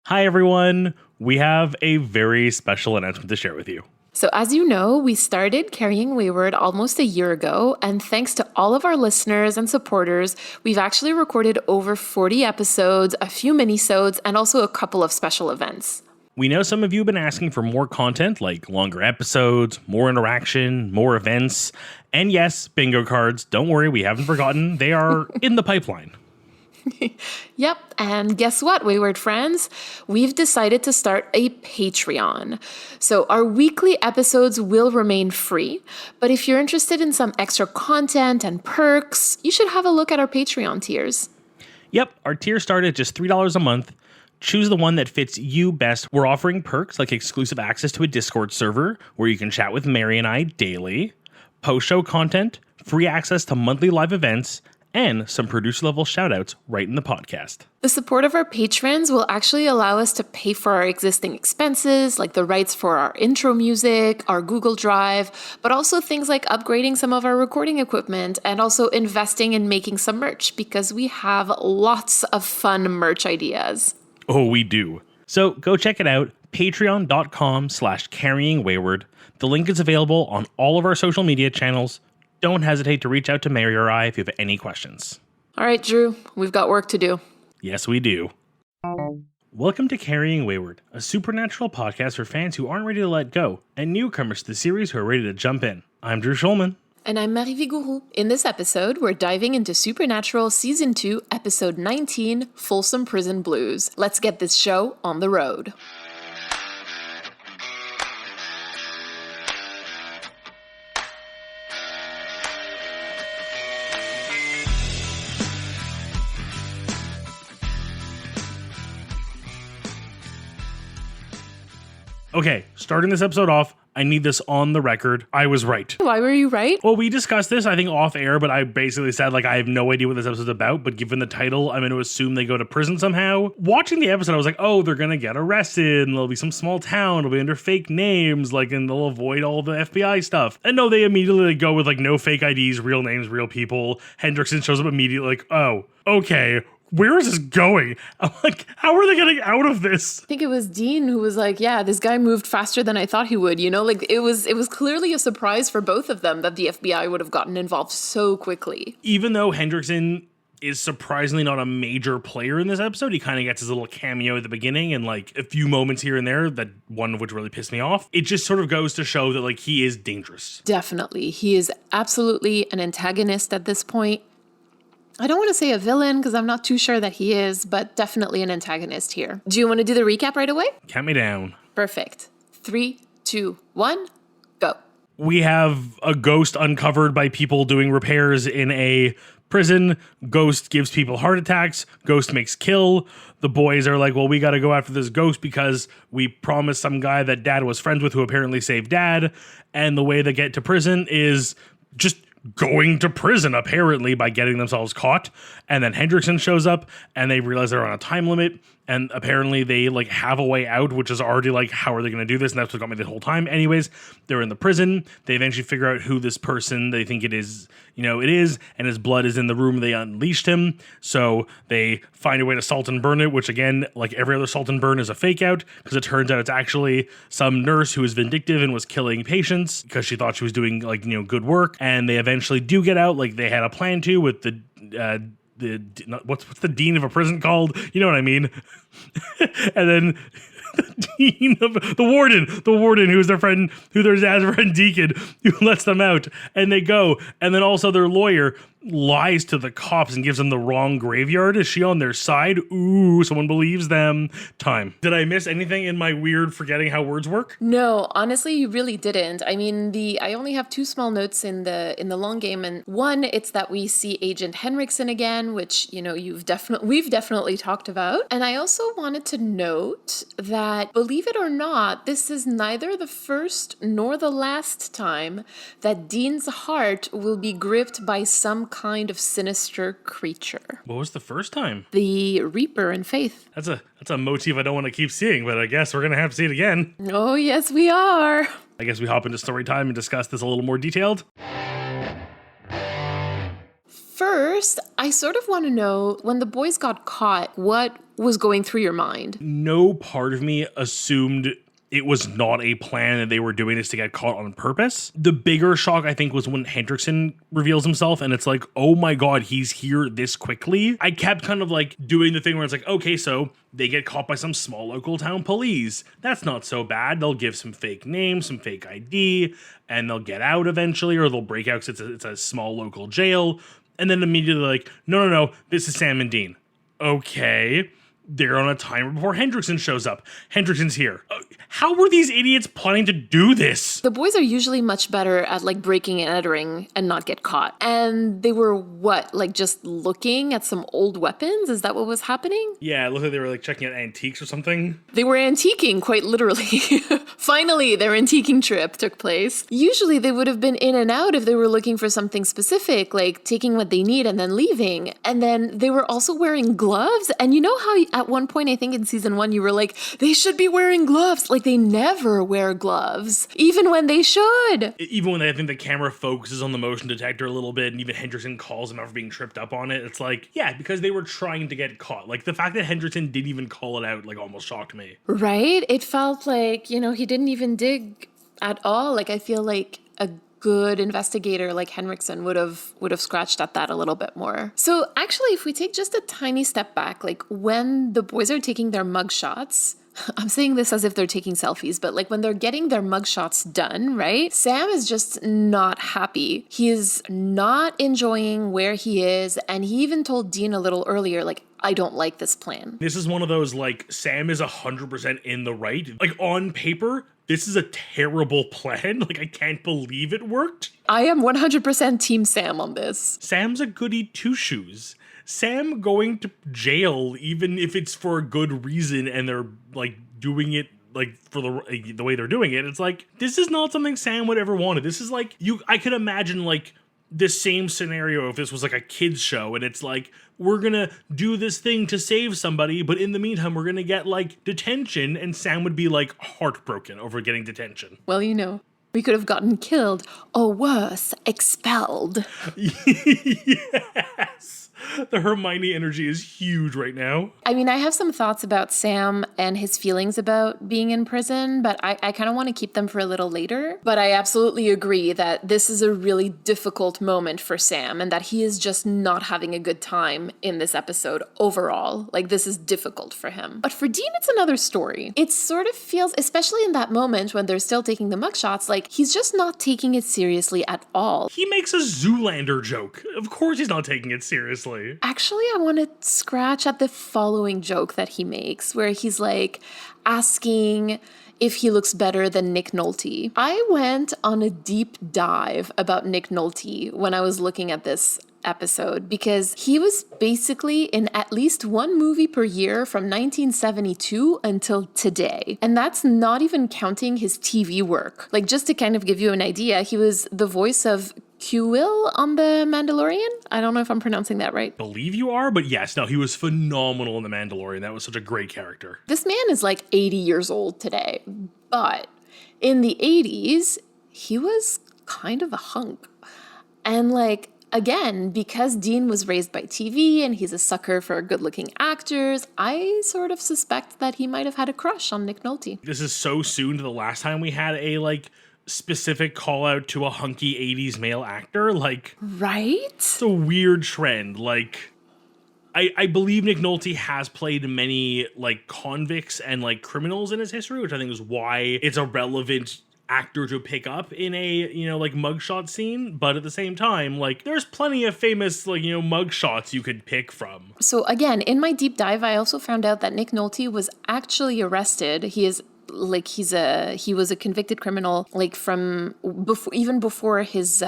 Hi, everyone. We have a very special announcement to share with you. So as you know, we started Carrying Wayward almost a year ago, and thanks to all of our listeners and supporters, we've actually recorded over 40 episodes, a few minisodes, and also a couple of special events. We know some of you have been asking for more content, like longer episodes, more interaction, more events, and yes, bingo cards. Don't worry, we haven't forgotten. They are in the pipeline. Yep, and guess what, Wayward friends? We've decided to start a Patreon. So our weekly episodes will remain free, but if you're interested in some extra content and perks, you should have a look at our Patreon tiers. Yep, our tiers start at just $3 a month. Choose the one that fits you best. We're offering perks like exclusive access to a Discord server where you can chat with Mary and I daily, post-show content, free access to monthly live events, and some producer-level shout-outs right in the podcast. The support of our patrons will actually allow us to pay for our existing expenses, like the rights for our intro music, our Google Drive, but also things like upgrading some of our recording equipment and also investing in making some merch because we have lots of fun merch ideas. Oh, we do. So go check it out, patreon.com/carryingwayward. The link is available on all of our social media channels. Don't hesitate to reach out to Mary or I if you have any questions. All right, Drew, we've got work to do. Yes, we do. Welcome to Carrying Wayward, a supernatural podcast for fans who aren't ready to let go and newcomers to the series who are ready to jump in. I'm Drew Schulman. And I'm Marie Vigourou. In this episode, we're diving into Supernatural Season 2, Episode 19, Folsom Prison Blues. Let's get this show on the road. Okay, starting this episode off, I need this on the record. I was right. Why were you right? Well, we discussed this, I think, off air, but I basically said, I have no idea what this episode's about, but given the title, I'm going to assume they go to prison somehow. Watching the episode, I was like, oh, they're going to get arrested, and there'll be some small town, it'll be under fake names, and they'll avoid all the FBI stuff. And no, they immediately go with, no fake IDs, real names, real people. Hendrickson shows up immediately, oh, okay. Where is this going? I'm like, how are they getting out of this? I think it was Dean who was like, yeah, this guy moved faster than I thought he would. It was clearly a surprise for both of them that the FBI would have gotten involved so quickly. Even though Hendrickson is surprisingly not a major player in this episode, he kind of gets his little cameo at the beginning and a few moments here and there, that one of which really pissed me off. It just sort of goes to show that he is dangerous. Definitely. He is absolutely an antagonist at this point. I don't want to say a villain because I'm not too sure that he is, but definitely an antagonist here. Do you want to do the recap right away? Count me down. Perfect. 3, 2, 1, go. We have a ghost uncovered by people doing repairs in a prison. Ghost gives people heart attacks. Ghost makes kill. The boys are like, well, we got to go after this ghost because we promised some guy that Dad was friends with who apparently saved Dad. And the way they get to prison is just going to prison, apparently, by getting themselves caught. And then Hendrickson shows up and they realize they're on a time limit. And apparently they have a way out, which is already how are they going to do this? And that's what got me the whole time. Anyways, they're in the prison. They eventually figure out who this person they think it is, and his blood is in the room. They unleashed him. So they find a way to salt and burn it, which again, like every other salt and burn, is a fake out because it turns out it's actually some nurse who was vindictive and was killing patients because she thought she was doing good work. And they eventually do get out. They had a plan to with the what's the dean of a prison called? You know what I mean? And then the dean of the warden who's their friend, who their dad's friend Deacon, who lets them out, and they go. And then also their lawyer lies to the cops and gives them the wrong graveyard. Is she on their side? Ooh, someone believes them. Time. Did I miss anything in my weird forgetting how words work? No, honestly, you really didn't. I mean, I only have 2 small notes in the long game, and one, it's that we see Agent Henriksen again, which we've definitely talked about. And I also wanted to note that, believe it or not, this is neither the first nor the last time that Dean's heart will be gripped by some kind of sinister creature. What was the first time? The Reaper in Faith. That's a motif I don't want to keep seeing, but I guess we're going to have to see it again. Oh, yes, we are. I guess we hop into story time and discuss this a little more detailed. first, I sort of want to know, when the boys got caught, what was going through your mind? No part of me assumed it was not a plan that they were doing this to get caught on purpose. The bigger shock, I think, was when Hendrickson reveals himself and it's like, oh my God, he's here this quickly. I kept kind of like doing the thing where it's like, okay, so they get caught by some small local town police. That's not so bad. They'll give some fake names, some fake ID, and they'll get out eventually, or they'll break out because it's a small local jail. And then immediately like, no, this is Sam and Dean. Okay. They're on a timer before Hendrickson shows up. Hendrickson's here. How were these idiots planning to do this? The boys are usually much better at like breaking and entering and not get caught. And they were what? Like just looking at some old weapons? Is that what was happening? Yeah, it looked like they were like checking out antiques or something. They were antiquing, quite literally. Finally, their antiquing trip took place. Usually they would have been in and out if they were looking for something specific, like taking what they need and then leaving. And then they were also wearing gloves. And you know how at one point, I think in season 1, you were like, they should be wearing gloves. Like they never wear gloves, even when they should. Even when I think the camera focuses on the motion detector a little bit and even Hendrickson calls them out for being tripped up on it. It's like, yeah, because they were trying to get caught. Like the fact that Hendrickson didn't even call it out, like almost shocked me. Right? It felt like, he didn't even dig at all. Like I feel like a good investigator like Henriksen would have scratched at that a little bit more. So actually, if we take just a tiny step back, like when the boys are taking their mug shots, I'm saying this as if they're taking selfies, but like when they're getting their mug shots done, right? Sam is just not happy. He is not enjoying where he is. And he even told Dean a little earlier, like, I don't like this plan. This is one of those, like, Sam is 100% in the right. Like, on paper, this is a terrible plan. Like, I can't believe it worked. I am 100% Team Sam on this. Sam's a goody two-shoes. Sam going to jail, even if it's for a good reason and they're, like, doing it, like, for the way they're doing it, it's like, this is not something Sam would ever want. This is, like, I could imagine, like, this same scenario if this was like a kid's show and it's like, we're gonna do this thing to save somebody, but in the meantime we're gonna get like detention, and Sam would be like heartbroken over getting detention. Well, we could have gotten killed or worse, expelled. Yes. The Hermione energy is huge right now. I mean, I have some thoughts about Sam and his feelings about being in prison, but I kind of want to keep them for a little later. But I absolutely agree that this is a really difficult moment for Sam and that he is just not having a good time in this episode overall. Like, this is difficult for him. But for Dean, it's another story. It sort of feels, especially in that moment when they're still taking the mugshots, like he's just not taking it seriously at all. He makes a Zoolander joke. Of course he's not taking it seriously. Actually, I want to scratch at the following joke that he makes, where he's like asking if he looks better than Nick Nolte. I went on a deep dive about Nick Nolte when I was looking at this episode, because he was basically in at least one movie per year from 1972 until today. And that's not even counting his TV work. Like, just to kind of give you an idea, he was the voice of Q-Will on The Mandalorian. I don't know if I'm pronouncing that right. Believe you are, but yes, no, he was phenomenal in The Mandalorian. That was such a great character. This man is like 80 years old today, but in the 80s, he was kind of a hunk. And like, again, because Dean was raised by TV and he's a sucker for good-looking actors, I sort of suspect that he might have had a crush on Nick Nolte. This is so soon to the last time we had a, like, specific call out to a hunky 80s male actor. Like, right? It's a weird trend. Like, I believe Nick Nolte has played many, like, convicts and, like, criminals in his history, which I think is why it's a relevant actor to pick up in a, like, mugshot scene. But at the same time, like, there's plenty of famous, like, mugshots you could pick from. So again, in my deep dive, I also found out that Nick Nolte was actually arrested. He was a convicted criminal, like, from even before his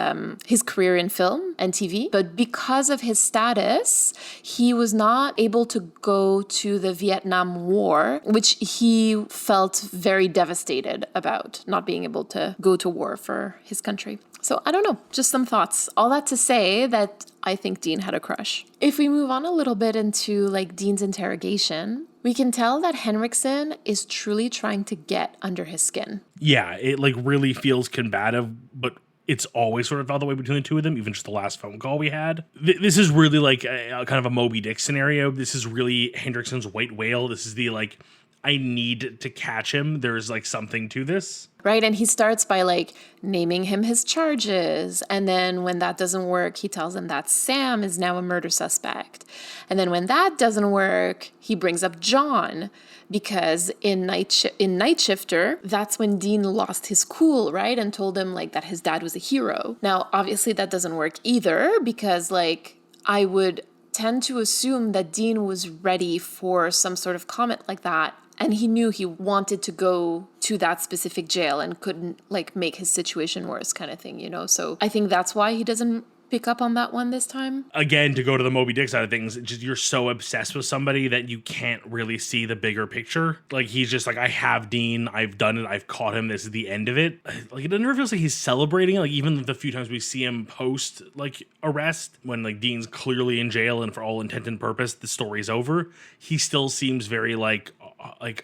career in film and TV. But because of his status, he was not able to go to the Vietnam War, which he felt very devastated about, not being able to go to war for his country. So I don't know, just some thoughts. All that to say that I think Dean had a crush. If we move on a little bit into like Dean's interrogation, we can tell that Henriksen is truly trying to get under his skin. Yeah, it like really feels combative, but it's always sort of felt the way between the two of them, even just the last phone call we had. This is really like a kind of a Moby Dick scenario. This is really Hendrickson's white whale. This is the like, I need to catch him. There's like something to this. Right. And he starts by like naming him his charges. And then when that doesn't work, he tells him that Sam is now a murder suspect. And then when that doesn't work, he brings up John, because in Night Shifter, that's when Dean lost his cool, right? And told him like that his dad was a hero. Now, obviously that doesn't work either, because like I would tend to assume that Dean was ready for some sort of comment like that. And he knew he wanted to go to that specific jail and couldn't like make his situation worse, kind of thing, you know? So I think that's why he doesn't pick up on that one this time. Again, to go to the Moby Dick side of things, just you're so obsessed with somebody that you can't really see the bigger picture. Like, he's just like, I have Dean, I've done it, I've caught him, this is the end of it. Like, it never feels like he's celebrating it. Like, even the few times we see him post like arrest, when like Dean's clearly in jail and for all intent and purpose the story's over, he still seems very like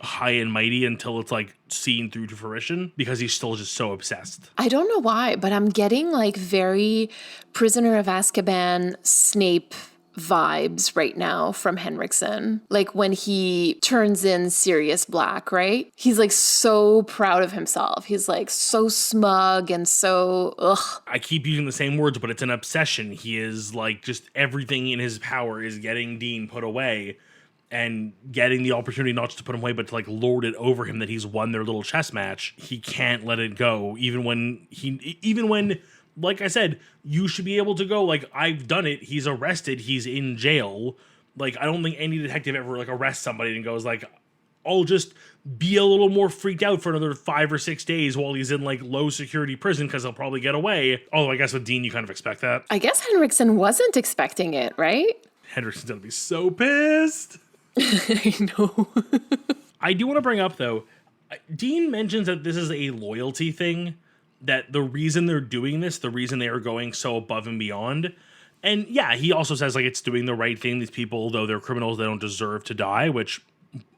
high and mighty until it's like seen through to fruition, because he's still just so obsessed. I don't know why, but I'm getting like very Prisoner of Azkaban Snape vibes right now from Henriksen. Like when he turns in Sirius Black, right? He's like so proud of himself. He's like so smug and so ugh. I keep using the same words, but it's an obsession. He is like, just everything in his power is getting Dean put away, and getting the opportunity not just to put him away, but to like lord it over him that he's won their little chess match. He can't let it go, even when, like I said, you should be able to go, like, I've done it, he's arrested, he's in jail. Like, I don't think any detective ever like arrests somebody and goes like, I'll just be a little more freaked out for another 5 or 6 days while he's in like low security prison because he'll probably get away. Although I guess with Dean, you kind of expect that. I guess Henriksen wasn't expecting it, right? Henriksen's gonna be so pissed. I know. I do want to bring up, though, Dean mentions that this is a loyalty thing, that the reason they're doing this, the reason they are going so above and beyond. And yeah, he also says like it's doing the right thing. These people, though they're criminals, they don't deserve to die, which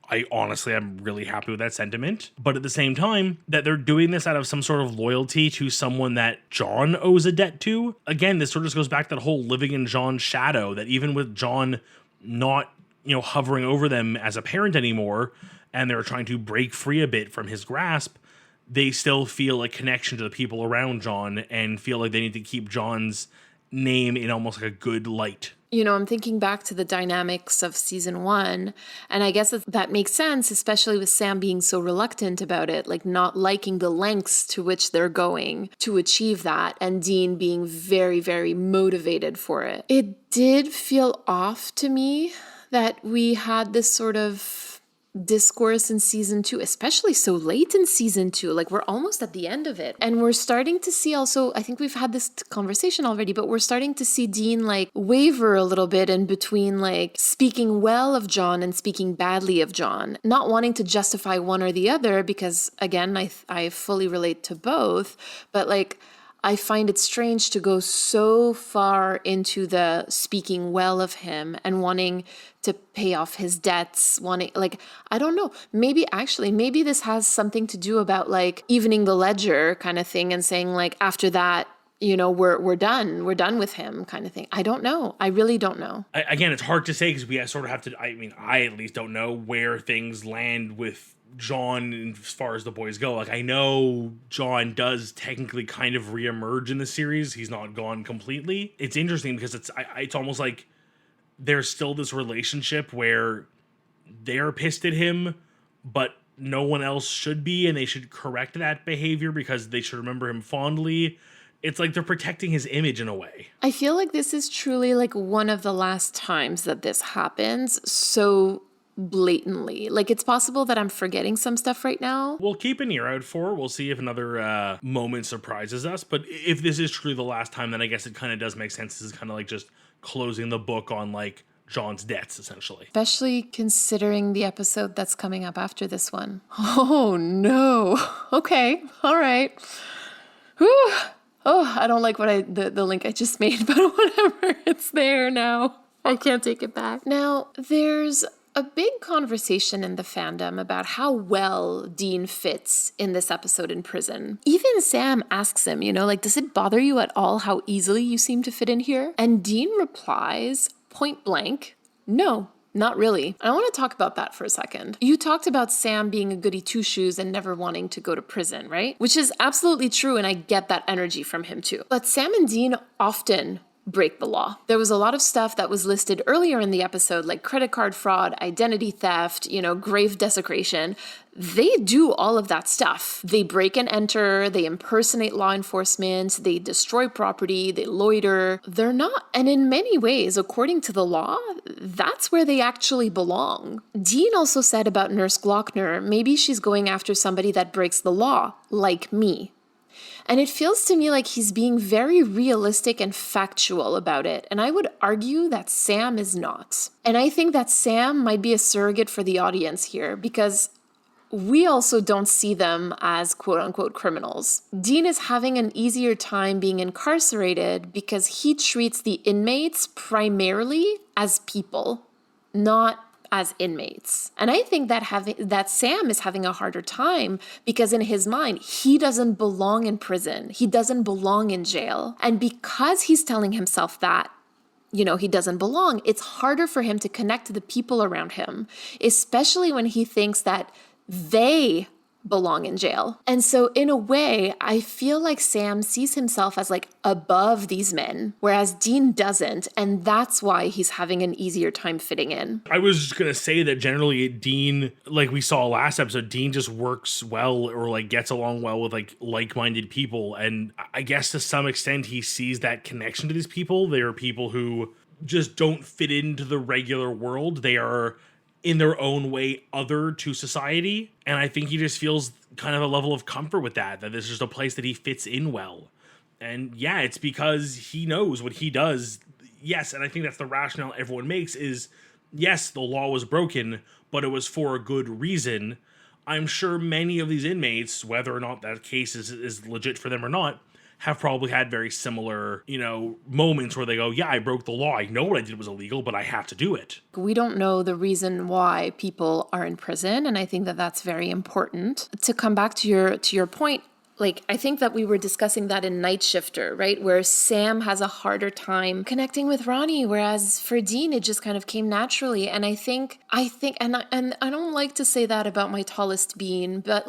I'm really happy with that sentiment. But at the same time, that they're doing this out of some sort of loyalty to someone that John owes a debt to. Again, this sort of just goes back to that whole living in John's shadow, that even with John not hovering over them as a parent anymore, and they're trying to break free a bit from his grasp, they still feel a connection to the people around John and feel like they need to keep John's name in almost like a good light. I'm thinking back to the dynamics of season 1, and I guess that makes sense, especially with Sam being so reluctant about it, like not liking the lengths to which they're going to achieve that, and Dean being very, very motivated for it. It did feel off to me that we had this sort of discourse in season 2, especially so late in season 2. Like, we're almost at the end of it. And we're starting to see also, I think we've had this conversation already, but we're starting to see Dean like waver a little bit in between like speaking well of John and speaking badly of John, not wanting to justify one or the other, because again, I fully relate to both, but like, I find it strange to go so far into the speaking well of him and wanting to pay off his debts, I don't know, maybe this has something to do about like evening the ledger kind of thing, and saying like, after that, we're done with him kind of thing. I don't know. I really don't know. Again, it's hard to say because we sort of have to, I at least don't know where things land with John as far as the boys go. Like, I know John does technically kind of reemerge in the series. He's not gone completely. It's interesting because it's almost like there's still this relationship where they're pissed at him, but no one else should be, and they should correct that behavior because they should remember him fondly. It's like they're protecting his image in a way. I feel like this is truly like one of the last times that this happens so blatantly. Like, it's possible that I'm forgetting some stuff right now. We'll keep an ear out for. We'll see if another moment surprises us. But if this is truly the last time, then I guess it kind of does make sense. This is kind of like just closing the book on like John's debts, essentially. Especially considering the episode that's coming up after this one. Oh no. Okay. All right. Whew. Oh, I don't like the link I just made, but whatever. It's there now. I can't take it back. Now, there's a big conversation in the fandom about how well Dean fits in this episode in prison. Even Sam asks him, like, does it bother you at all how easily you seem to fit in here? And Dean replies point blank, no. Not really. I want to talk about that for a second. You talked about Sam being a goody two-shoes and never wanting to go to prison, right? Which is absolutely true, and I get that energy from him too. But Sam and Dean often break the law. There was a lot of stuff that was listed earlier in the episode, like credit card fraud, identity theft, grave desecration. They do all of that stuff. They break and enter, they impersonate law enforcement, they destroy property, they loiter. They're not, and in many ways, according to the law, that's where they actually belong. Dean also said about Nurse Glockner, maybe she's going after somebody that breaks the law, like me. And it feels to me like he's being very realistic and factual about it. And I would argue that Sam is not. And I think that Sam might be a surrogate for the audience here because we also don't see them as quote-unquote criminals. Dean is having an easier time being incarcerated because he treats the inmates primarily as people, not as inmates. And I think that Sam is having a harder time because in his mind, he doesn't belong in prison. He doesn't belong in jail. And because he's telling himself that, he doesn't belong, it's harder for him to connect to the people around him, especially when he thinks that they belong in jail. And so in a way, I feel like Sam sees himself as like above these men, whereas Dean doesn't. And that's why he's having an easier time fitting in. I was just going to say that generally Dean, like we saw last episode, Dean just works well or like gets along well with like-minded people. And I guess to some extent he sees that connection to these people. They are people who just don't fit into the regular world. They are in their own way other to society. And I think he just feels kind of a level of comfort with that this is just a place that he fits in well. And yeah, it's because he knows what he does. Yes, and I think that's the rationale everyone makes is, yes, the law was broken, but it was for a good reason. I'm sure many of these inmates, whether or not that case is legit for them or not, have probably had very similar, moments where they go, yeah, I broke the law. I know what I did was illegal, but I have to do it. We don't know the reason why people are in prison, and I think that that's very important. To come back to your point, I think that we were discussing that in Night Shifter, right? Where Sam has a harder time connecting with Ronnie, whereas for Dean, it just kind of came naturally. And I think, and I don't like to say that about my tallest being, but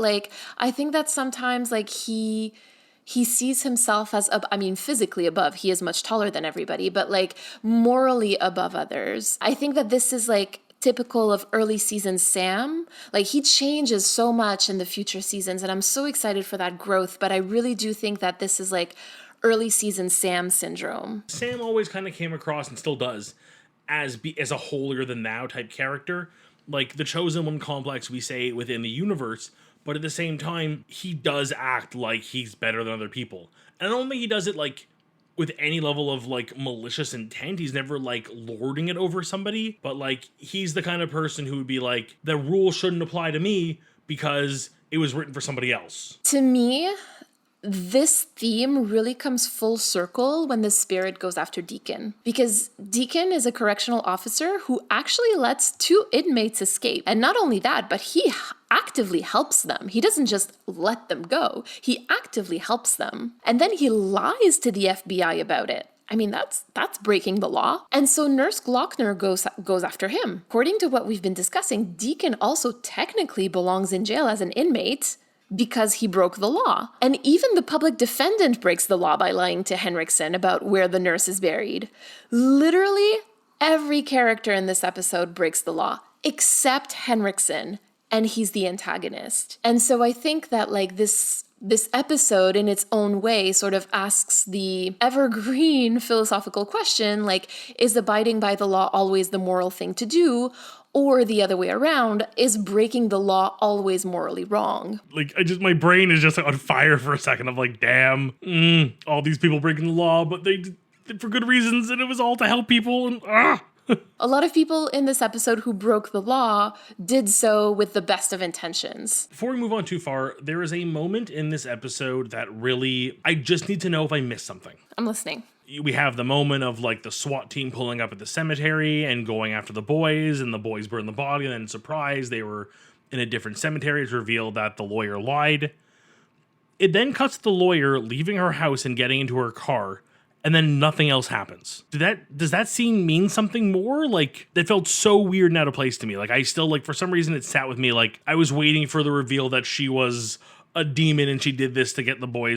I think that sometimes he sees himself as, physically above. He is much taller than everybody, but morally above others. I think that this is typical of early season Sam. He changes so much in the future seasons, and I'm so excited for that growth, but I really do think that this is early season Sam syndrome. Sam always kind of came across, and still does, as a holier than thou type character. The Chosen One complex we say within the universe, but at the same time, he does act like he's better than other people. And I don't think he does it with any level of malicious intent. He's never lording it over somebody, but he's the kind of person who would be the rule shouldn't apply to me because it was written for somebody else. To me, this theme really comes full circle when the spirit goes after Deacon, because Deacon is a correctional officer who actually lets 2 inmates escape. And not only that, but he actively helps them. He doesn't just let them go. He actively helps them. And then he lies to the FBI about it. That's breaking the law. And so Nurse Glockner goes after him. According to what we've been discussing, Deacon also technically belongs in jail as an inmate because he broke the law. And even the public defendant breaks the law by lying to Henriksen about where the nurse is buried. Literally, every character in this episode breaks the law, except Henriksen, and he's the antagonist. And so I think that this episode in its own way sort of asks the evergreen philosophical question, is abiding by the law always the moral thing to do? Or the other way around, is breaking the law always morally wrong? My brain is just on fire for a second. I'm damn, all these people breaking the law, but they did for good reasons, and it was all to help people, and A lot of people in this episode who broke the law did so with the best of intentions. Before we move on too far, there is a moment in this episode that really, I just need to know if I missed something. I'm listening. we have the moment of like the SWAT team pulling up at the cemetery and going after the boys, and the boys burn the body, and then surprise, they were in a different cemetery. It's revealed that the lawyer lied. It then cuts to the lawyer leaving her house and getting into her car, and then nothing else happens. Does that scene mean something more? Like, that felt so weird and out of place to me. Like, I still, like, for some reason it sat with me. Like, I was waiting for the reveal that she was a demon and she did this to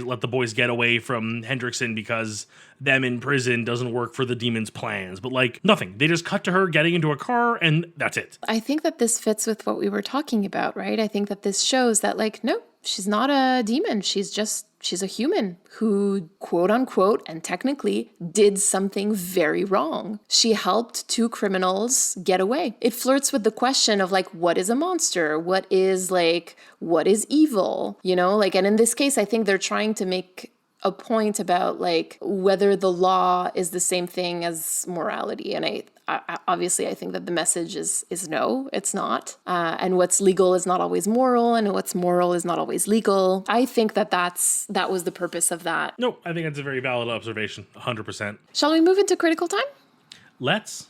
let the boys get away from Hendrickson because them in prison doesn't work for the demon's plans. But like, nothing. They just cut to her getting into a car and that's it. I think that this fits with what we were talking about, right? I think that this shows that, like, no, she's not a demon. She's a human who, quote unquote, and technically did something very wrong. She helped two criminals get away. It flirts with the question of like, what is a monster? What is evil? You know, like, and in this case, I think they're trying to make a point about like whether the law is the same thing as morality. And I obviously, I think that the message is no, it's not. And what's legal is not always moral, and what's moral is not always legal. I think that that was the purpose of that. No, I think that's a very valid observation. 100%. Shall we move into critical time? Let's.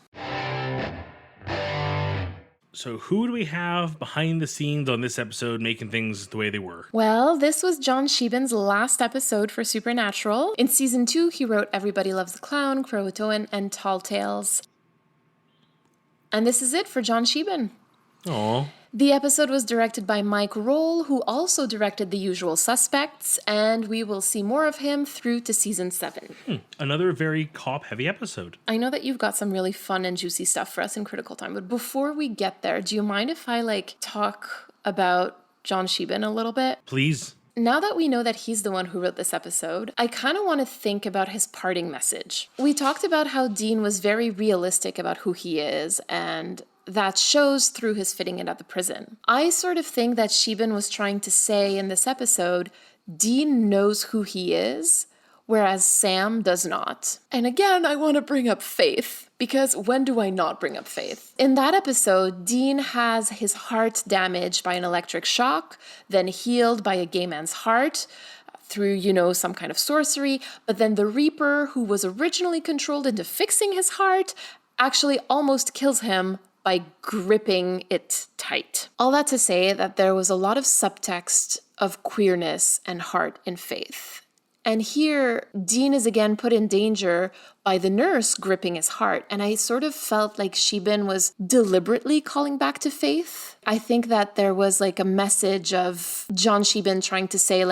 So who do we have behind the scenes on this episode making things the way they were? Well, this was John Sheehan's last episode for Supernatural. In season 2, he wrote Everybody Loves the Clown, Croatoan, and Tall Tales. And this is it for John Sheehan. Aww. The episode was directed by Mike Roll, who also directed The Usual Suspects, and we will see more of him through to season 7. Another very cop-heavy episode. I know that you've got some really fun and juicy stuff for us in Critical Time, but before we get there, do you mind if I, talk about John Sheehan a little bit? Please. Now that we know that he's the one who wrote this episode, I kind of want to think about his parting message. We talked about how Dean was very realistic about who he is, and that shows through his fitting in at the prison. I sort of think that Sheehan was trying to say in this episode, Dean knows who he is, whereas Sam does not. And again, I want to bring up faith, because when do I not bring up faith? In that episode, Dean has his heart damaged by an electric shock, then healed by a gay man's heart, through, some kind of sorcery, but then the Reaper, who was originally controlled into fixing his heart, actually almost kills him by gripping it tight. All that to say that there was a lot of subtext of queerness and heart and faith. And here, Dean is again put in danger by the nurse gripping his heart. And I sort of felt like Sheehan was deliberately calling back to faith. I think that there was a message of John Sheehan trying to say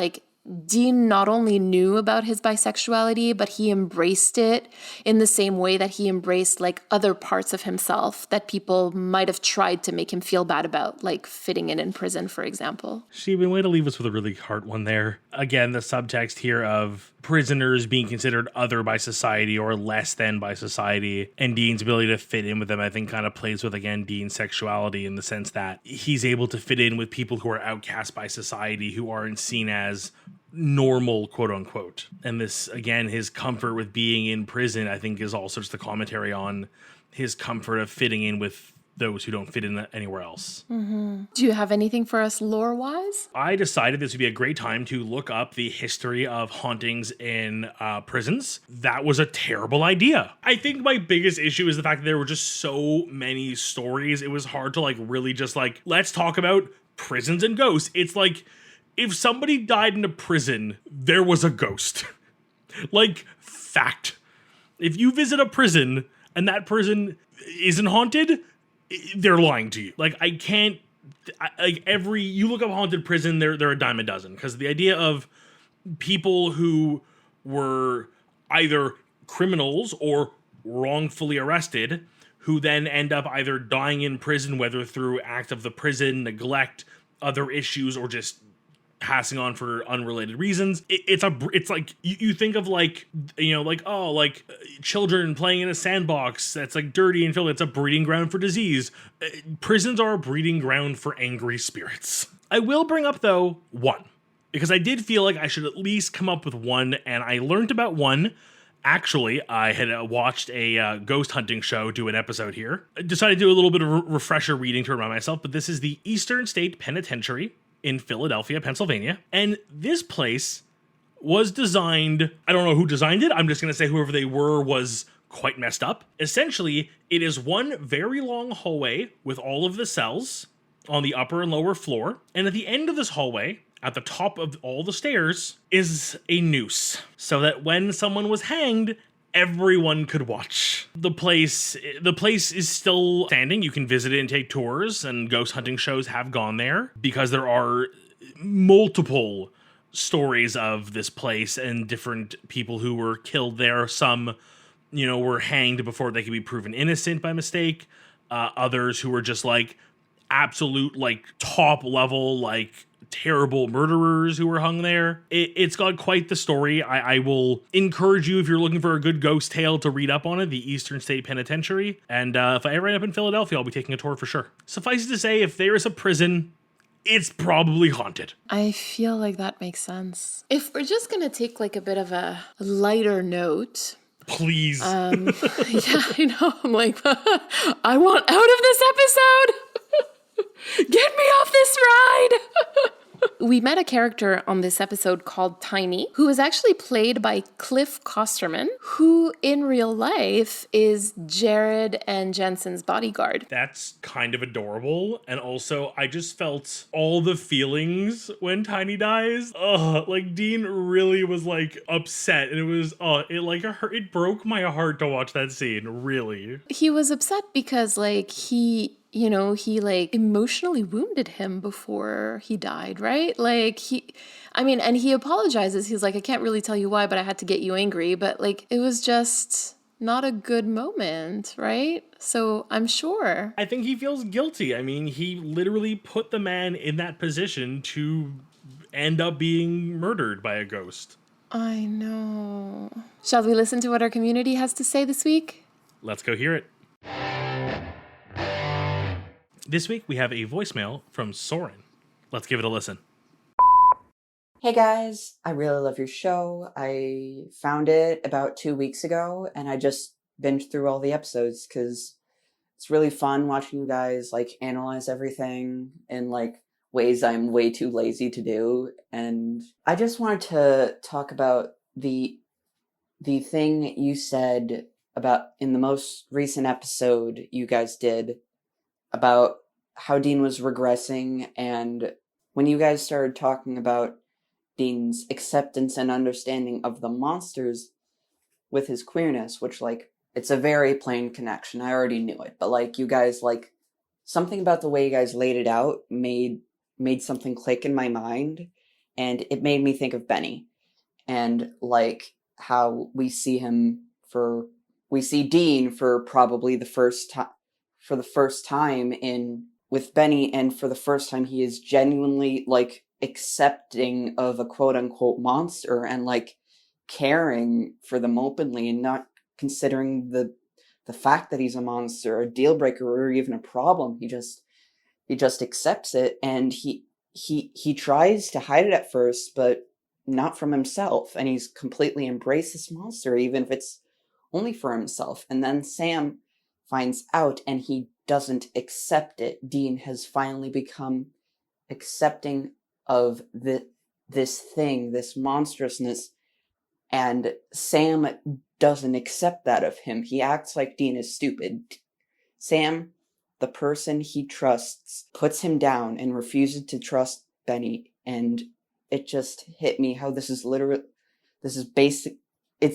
Dean not only knew about his bisexuality, but he embraced it in the same way that he embraced other parts of himself that people might have tried to make him feel bad about, like fitting in prison, for example. Sheehan, way to leave us with a really hard one there. Again, the subtext here of prisoners being considered other by society or less than by society, and Dean's ability to fit in with them, I think kind of plays with, again, Dean's sexuality in the sense that he's able to fit in with people who are outcast by society, who aren't seen as normal, quote unquote. And this, again, his comfort with being in prison, I think is also just the commentary on his comfort of fitting in with those who don't fit in anywhere else. Mm-hmm. Do you have anything for us lore-wise? I decided this would be a great time to look up the history of hauntings in prisons. That was a terrible idea. I think my biggest issue is the fact that there were just so many stories. It was hard to really just let's talk about prisons and ghosts. It's if somebody died in a prison, there was a ghost. Fact. If you visit a prison and that prison isn't haunted, they're lying to you. You look up haunted prison, they're a dime a dozen. Because the idea of people who were either criminals or wrongfully arrested, who then end up either dying in prison, whether through act of the prison, neglect, other issues, or just passing on for unrelated reasons. You think of children playing in a sandbox that's dirty and filthy. It's a breeding ground for disease. Prisons are a breeding ground for angry spirits. I will bring up though one, because I did feel like I should at least come up with one, and I learned about one. Actually, I had watched a ghost hunting show do an episode here. I decided to do a little bit of refresher reading to remind myself, but this is the Eastern State Penitentiary in Philadelphia, Pennsylvania. And this place was designed, I don't know who designed it, I'm just going to say whoever they were was quite messed up. Essentially, it is one very long hallway with all of the cells on the upper and lower floor, and at the end of this hallway, at the top of all the stairs, is a noose, so that when someone was hanged, everyone could watch. The place is still standing. You can visit it and take tours, and ghost hunting shows have gone there because there are multiple stories of this place and different people who were killed there. Some, were hanged before they could be proven innocent by mistake. Others who were just like absolute, like top level, like terrible murderers who were hung there. It's got quite the story. I will encourage you, if you're looking for a good ghost tale, to read up on it, the Eastern State Penitentiary. And if I ever end up in Philadelphia, I'll be taking a tour for sure. Suffice it to say, if there is a prison, it's probably haunted. I feel like that makes sense. If we're just going to take like a bit of a lighter note. Please. Yeah, I know. I'm like, I want out of this episode. Get me off this ride. We met a character on this episode called Tiny, who is actually played by Cliff Kosterman, who in real life is Jared and Jensen's bodyguard. That's kind of adorable. And also, I just felt all the feelings when Tiny dies. Like Dean really was like upset. And it was, it broke my heart to watch that scene, really. He was upset because like he like emotionally wounded him before he died, right? Like and he apologizes. He's like, I can't really tell you why, but I had to get you angry. But like, it was just not a good moment, right? So I'm sure. I think he feels guilty. I mean, he literally put the man in that position to end up being murdered by a ghost. I know. Shall we listen to what our community has to say this week? Let's go hear it. This week, we have a voicemail from Soren. Let's give it a listen. Hey guys, I really love your show. I found it about 2 weeks ago, and I just binged through all the episodes because it's really fun watching you guys like analyze everything in like ways I'm way too lazy to do. And I just wanted to talk about the thing you said about in the most recent episode you guys did about how Dean was regressing, and when you guys started talking about Dean's acceptance and understanding of the monsters with his queerness, which, like, it's a very plain connection. I already knew it, but, like, you guys, like, something about the way you guys laid it out made something click in my mind, and it made me think of Benny, and, like, how we see Dean for probably the first time with Benny, and for the first time he is genuinely like accepting of a quote unquote monster and like caring for them openly and not considering the fact that he's a monster a deal breaker or even a problem. He just accepts it, and he tries to hide it at first, but not from himself, and he's completely embraced this monster even if it's only for himself. And then Sam finds out and he doesn't accept it. Dean has finally become accepting of this monstrousness, and Sam doesn't accept that of him. He acts like Dean is stupid. Sam, the person he trusts, puts him down and refuses to trust Benny, and it just hit me how it's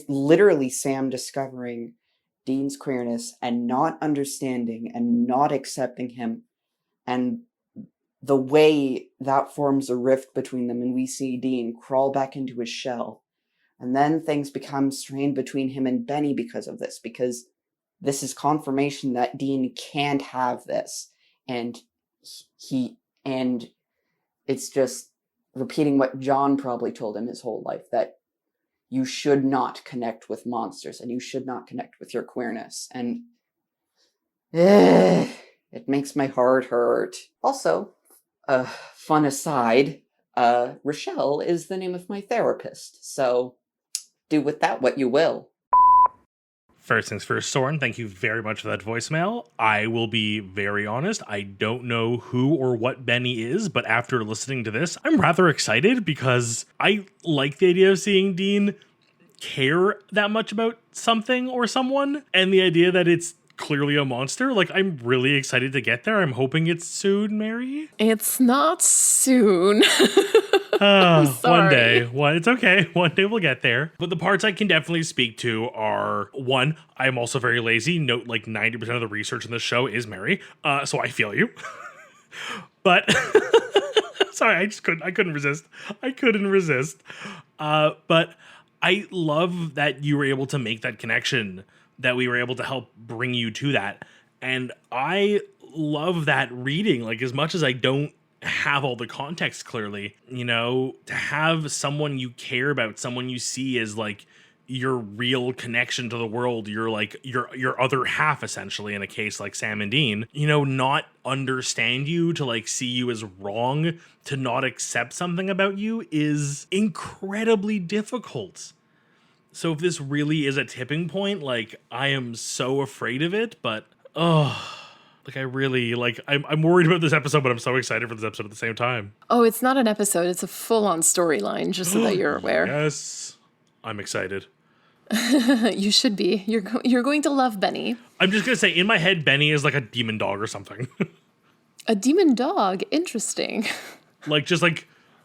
literally Sam discovering Dean's queerness and not understanding and not accepting him, and the way that forms a rift between them, and we see Dean crawl back into his shell, and then things become strained between him and Benny because of this, because this is confirmation that Dean can't have this, and it's just repeating what John probably told him his whole life, that you should not connect with monsters, and you should not connect with your queerness. And it makes my heart hurt. Also, fun aside, Rochelle is the name of my therapist, so do with that what you will. First things first, Soren, thank you very much for that voicemail. I will be very honest, I don't know who or what Benny is, but after listening to this, I'm rather excited because I like the idea of seeing Dean care that much about something or someone, and the idea that it's clearly a monster. Like, I'm really excited to get there. I'm hoping it's soon, Mary. It's not soon. One day. It's okay. One day we'll get there. But the parts I can definitely speak to are, one, I'm also very lazy. Note, like 90% of the research in this show is Mary. So I feel you. But sorry, I couldn't resist. But I love that you were able to make that connection, that we were able to help bring you to that. And I love that reading, like, as much as I don't have all the context clearly, you know, to have someone you care about, someone you see as like your real connection to the world, you're like your other half, essentially, in a case like Sam and Dean, you know, not understand you, to like see you as wrong, to not accept something about you is incredibly difficult. So if this really is a tipping point, like, I am so afraid of it, but like, I really, like, I'm worried about this episode, but I'm so excited for this episode at the same time. Oh, it's not an episode. It's a full-on storyline, just so that you're aware. Yes, I'm excited. You should be. You're going to love Benny. I'm just going to say, in my head, Benny is like a demon dog or something. A demon dog? Interesting. Just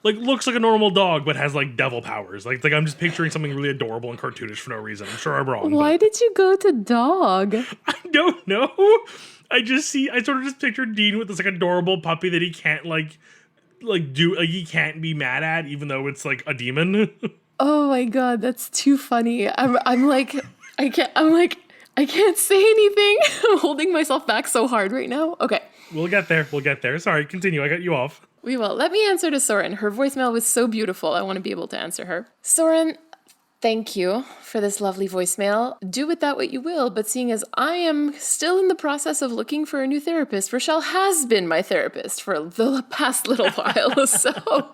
looks like a normal dog, but has like devil powers. Like I'm just picturing something really adorable and cartoonish for no reason. I'm sure I'm wrong. Why did you go to dog? I don't know. I sort of just pictured Dean with this like adorable puppy that he can't he can't be mad at, even though it's like a demon. Oh my god, that's too funny. I can't say anything. I'm holding myself back so hard right now. Okay. We'll get there. Sorry, continue. I got you off. We will. Let me answer to Soren. Her voicemail was so beautiful. I want to be able to answer her. Soren, thank you for this lovely voicemail. Do with that what you will, but seeing as I am still in the process of looking for a new therapist, Rochelle has been my therapist for the past little while, so,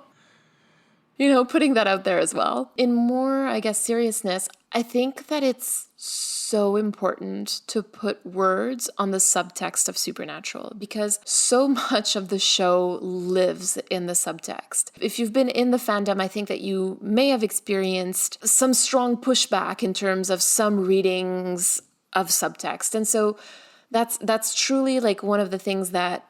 you know, putting that out there as well. In more, I guess, seriousness, I think that it's so important to put words on the subtext of Supernatural, because so much of the show lives in the subtext. If you've been in the fandom, I think that you may have experienced some strong pushback in terms of some readings of subtext. And so that's truly like one of the things that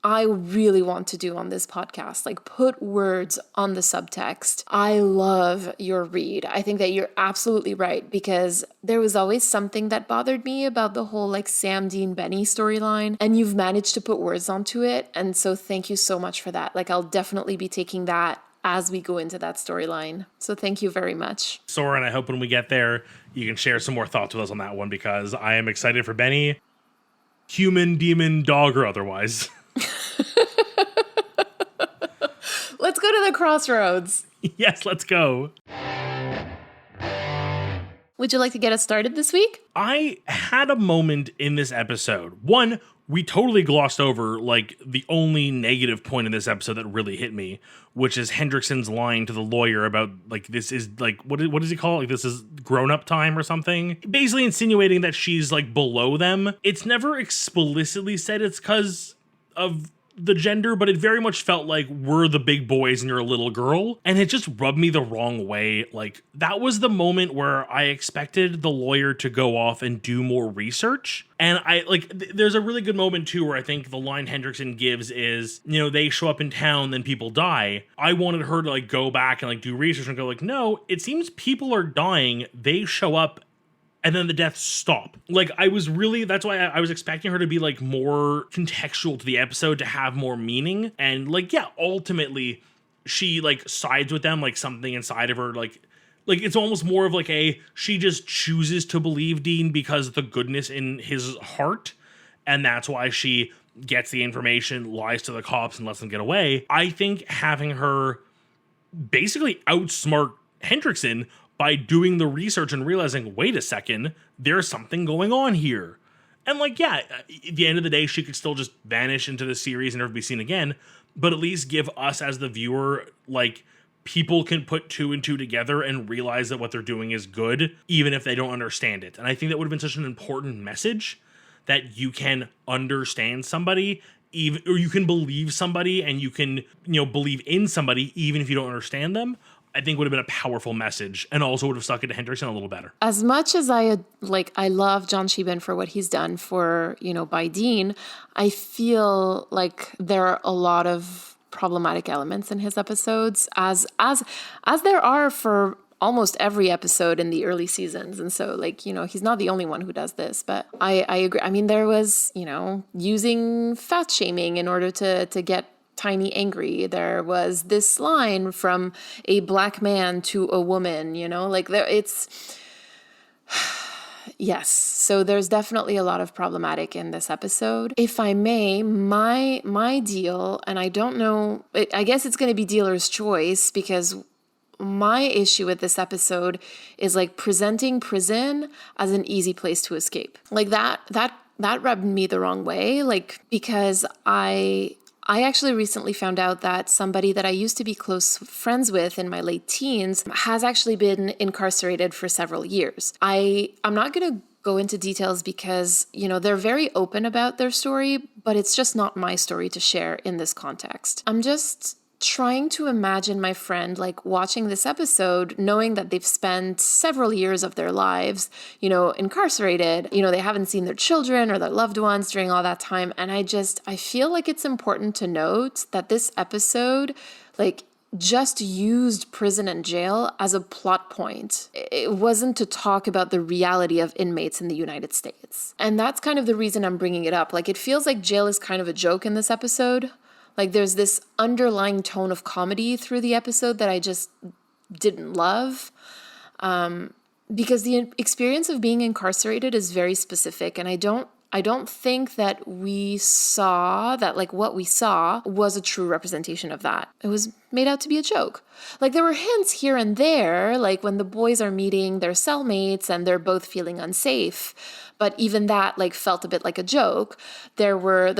I really want to do on this podcast, like put words on the subtext. I love your read. I think that you're absolutely right, because there was always something that bothered me about the whole like Sam, Dean, Benny storyline, and you've managed to put words onto it. And so thank you so much for that. Like, I'll definitely be taking that as we go into that storyline. So thank you very much. Soren, I hope when we get there, you can share some more thoughts with us on that one, because I am excited for Benny, human, demon, dog, or otherwise. Let's go to the crossroads. Yes, let's go. Would you like to get us started this week? I had a moment in this episode. One, we totally glossed over like the only negative point in this episode that really hit me, which is Hendrickson's line to the lawyer about like, this is like, what does he call it? Like, this is grown-up time or something. Basically insinuating that she's like below them. It's never explicitly said it's because of the gender, but it very much felt like we're the big boys and you're a little girl, and it just rubbed me the wrong way. Like, that was the moment where I expected the lawyer to go off and do more research, and I like there's a really good moment too where I think the line Hendrickson gives is, you know, they show up in town, then people die. I wanted her to like go back and like do research and go like, no, it seems people are dying, they show up, and then the deaths stop. Like, that's why I was expecting her to be like more contextual to the episode, to have more meaning. And like, yeah, ultimately she like sides with them, like something inside of her, like it's almost more of like she just chooses to believe Dean because of the goodness in his heart. And that's why she gets the information, lies to the cops, and lets them get away. I think having her basically outsmart Hendrickson by doing the research and realizing, wait a second, there's something going on here. And like, yeah, at the end of the day, she could still just vanish into the series and never be seen again, but at least give us as the viewer, like, people can put two and two together and realize that what they're doing is good, even if they don't understand it. And I think that would have been such an important message, that you can understand somebody, even, or you can believe somebody, and you can, believe in somebody even if you don't understand them. I think would have been a powerful message, and also would have stuck it to Hendrickson a little better. As much as I love John Sheehan for what he's done for, by Dean, I feel like there are a lot of problematic elements in his episodes, as there are for almost every episode in the early seasons. And so, he's not the only one who does this, but I agree. I mean, there was, using fat shaming in order to get Tiny angry. There was this line from a black man to a woman, yes. So there's definitely a lot of problematic in this episode. If I may, my deal, and I don't know, I guess it's going to be dealer's choice, because my issue with this episode is presenting prison as an easy place to escape. That rubbed me the wrong way, because I actually recently found out that somebody that I used to be close friends with in my late teens has actually been incarcerated for several years. I'm not going to go into details because, they're very open about their story, but it's just not my story to share in this context. I'm just trying to imagine my friend watching this episode, knowing that they've spent several years of their lives, incarcerated, they haven't seen their children or their loved ones during all that time. And I feel like it's important to note that this episode, just used prison and jail as a plot point. It wasn't to talk about the reality of inmates in the United States. And that's kind of the reason I'm bringing it up. It feels like jail is kind of a joke in this episode. There's this underlying tone of comedy through the episode that I just didn't love. Because the experience of being incarcerated is very specific. And I don't think that we saw that, what we saw was a true representation of that. It was made out to be a joke. There were hints here and there, when the boys are meeting their cellmates and they're both feeling unsafe. But even that, felt a bit like a joke. There were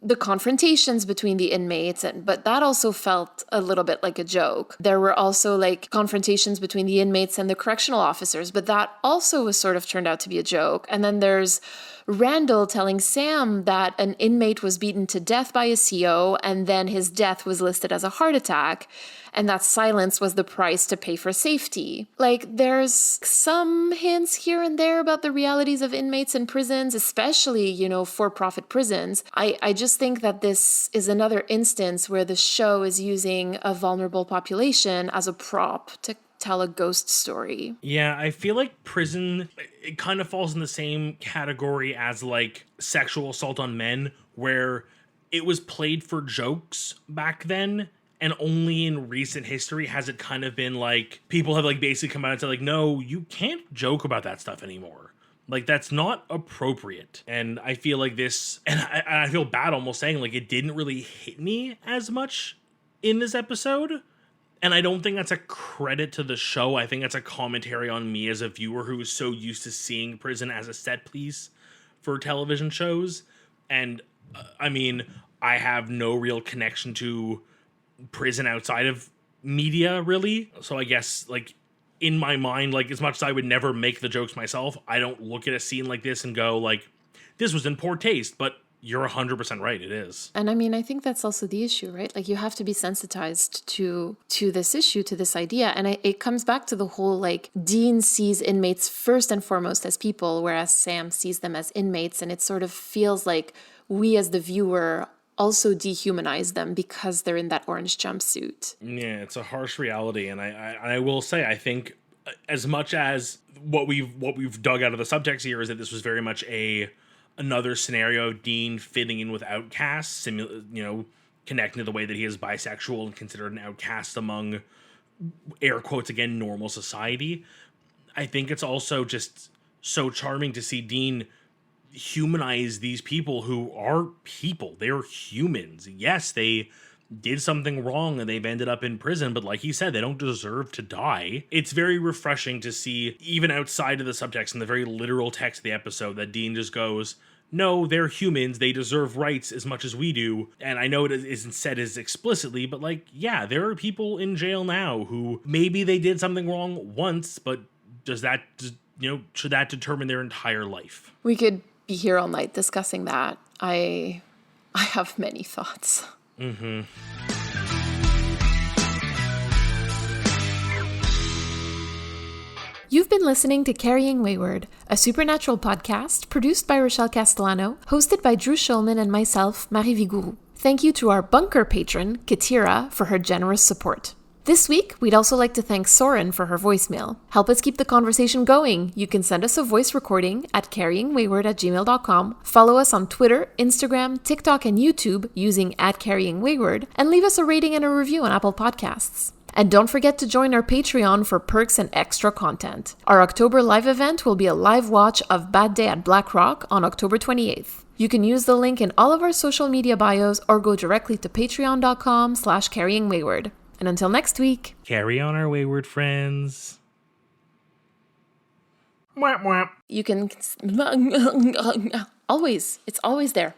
the confrontations between the inmates, but that also felt a little bit like a joke. There were also confrontations between the inmates and the correctional officers, but that also was sort of turned out to be a joke. And then there's Randall telling Sam that an inmate was beaten to death by a CO, and then his death was listed as a heart attack, and that silence was the price to pay for safety. There's some hints here and there about the realities of inmates in prisons, especially, for-profit prisons. I just think that this is another instance where the show is using a vulnerable population as a prop to tell a ghost story. Yeah, I feel like prison, it kind of falls in the same category as sexual assault on men, where it was played for jokes back then, and only in recent history has it kind of been people have basically come out and said no, you can't joke about that stuff anymore. That's not appropriate. And I feel this, and I feel bad almost saying it didn't really hit me as much in this episode. And I don't think that's a credit to the show. I think that's a commentary on me as a viewer who is so used to seeing prison as a set piece for television shows. And I have no real connection to prison outside of media, really. So I guess, in my mind, as much as I would never make the jokes myself, I don't look at a scene like this and go, this was in poor taste, but you're 100% right, it is. And I think that's also the issue, right? You have to be sensitized to this issue, to this idea. And it comes back to the whole, Dean sees inmates first and foremost as people, whereas Sam sees them as inmates. And it sort of feels like we as the viewer also dehumanize them because they're in that orange jumpsuit. Yeah, it's a harsh reality. And I will say, I think as much as what we've dug out of the subtext here is that this was very much another scenario of Dean fitting in with outcasts, connecting to the way that he is bisexual and considered an outcast among, air quotes again, normal society. I think it's also just so charming to see Dean humanize these people who are people. They're humans. Yes, they did something wrong and they've ended up in prison, but like he said, they don't deserve to die. It's very refreshing to see, even outside of the subtext and the very literal text of the episode, that Dean just goes, no, they're humans, they deserve rights as much as we do. And I know it isn't said as explicitly, but like, yeah, there are people in jail now who maybe they did something wrong once, but should that determine their entire life? We could be here all night discussing that. I have many thoughts. Mm-hmm. You've been listening to Carrying Wayward, a supernatural podcast produced by Rochelle Castellano, hosted by Drew Schulman and myself, Marie Vigourou. Thank you to our bunker patron, Katira, for her generous support. This week, we'd also like to thank Soren for her voicemail. Help us keep the conversation going. You can send us a voice recording at carryingwayward@gmail.com, follow us on Twitter, Instagram, TikTok, and YouTube using @carryingwayward, and leave us a rating and a review on Apple Podcasts. And don't forget to join our Patreon for perks and extra content. Our October live event will be a live watch of Bad Day at Black Rock on October 28th. You can use the link in all of our social media bios or go directly to patreon.com/carryingwayward. And until next week, carry on our wayward friends. Mwah, mwah. You can... Always. It's always there.